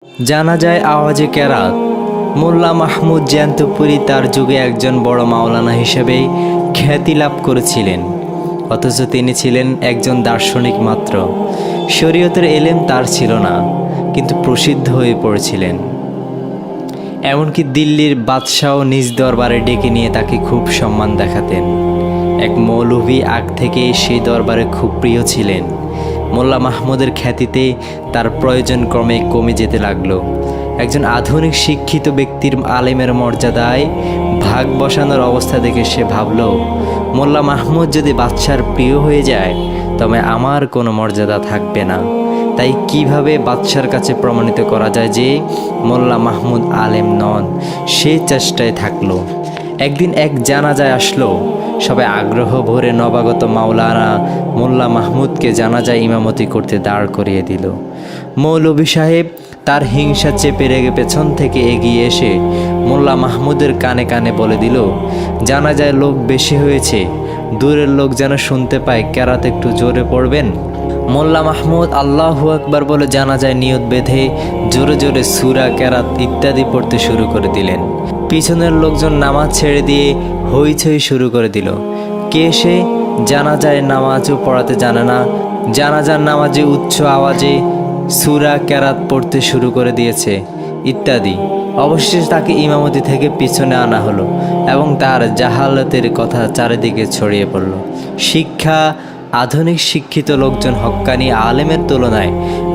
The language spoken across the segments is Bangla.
জানা যায় আওয়াজে কেরাত। মোল্লা মাহমুদ জয়ন্তপুরী তার যুগে একজন বড় মাওলানা হিসেবে খ্যাতি লাভ করেছিলেন, অথচ তিনি ছিলেন একজন দার্শনিক মাত্র। শরীয়তের এলেম তার ছিল না, কিন্তু প্রসিদ্ধ হয়ে পড়েছিলেন। এমনকি দিল্লির বাদশাহ নিজ দরবারে ডেকে নিয়ে তাকে খুব সম্মান দেখাতেন। এক মৌলভী আগ থেকে সেই দরবারে খুব প্রিয় ছিলেন। মোল্লা মাহমুদের খ্যাতিতে তার প্রয়োজন ক্রমে কমে যেতে লাগলো। একজন আধুনিক শিক্ষিত ব্যক্তির আলেমের মর্যাদায় ভাগ বসানোর অবস্থা দেখে সে ভাবল, মোল্লা মাহমুদ যদি বাদশার প্রিয় হয়ে যায় তবে আমার কোনো মর্যাদা থাকবে না। তাই কিভাবে বাদশার কাছে প্রমাণিত করা যায় যে মোল্লা মাহমুদ আলেম নন, সে চেষ্টায় থাকলো। একদিন এক জানাজায় আসলো। সবাই আগ্রহ ভরে নবাগত মাওলানা মোল্লা মাহমুদকে জানাজায় ইমামতি করতে দাঁড় করিয়ে দিল। মৌলভী সাহেব তার হিংসা চেপে রেগে পেছন থেকে এগিয়ে এসে মোল্লা মাহমুদের কানে কানে বলে দিল, জানাজায় লোক বেশি হয়েছে, দূরের লোক যেন শুনতে পায়, কেরাত একটু জোরে পড়বেন। মোল্লা মাহমুদ আল্লাহু আকবার বলে জানাজায় নিয়ত বেঁধে জোরে জোরে সূরা, কেরাত ইত্যাদি পড়তে শুরু করে দিলেন। পিছনের লোকজন নামাজ ছেড়ে দিয়ে হইচই শুরু করে দিল। কে সে? জানাজায় নামাজও পড়াতে জানে না, জানাজার নামাজে উচ্চ আওয়াজে সূরা কেরাত পড়তে শুরু করে দিয়েছে ইত্যাদি। অবশেষে তাকে ইমামতি থেকে পিছনে আনা হলো এবং তার জাহালতের কথা চারিদিকে ছড়িয়ে পড়ল। শিক্ষা আধুনিক শিক্ষিত লোকজন হক্কানি আলেমের তুলনায়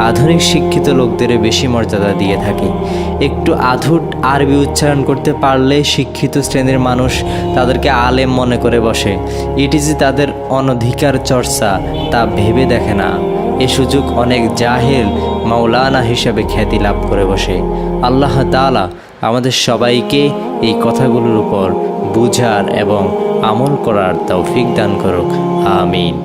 আধুনিক শিক্ষিত লোকদের বেশি মর্যাদা দিয়ে থাকে। একটু আধুট আরবি উচ্চারণ করতে পারলে শিক্ষিত শ্রেণীর মানুষ তাদেরকে আলেম মনে করে বসে। এটি যে তাদের অনধিকার চর্চা তা ভেবে দেখে না। এ সুযোগ অনেক জাহেল মাওলানা হিসাবে খ্যাতি লাভ করে বসে। আল্লাহ তাআলা আমাদের সবাইকে এই কথাগুলোর উপর বুঝার এবং আমল করার তৌফিক দান করুক। আমিন।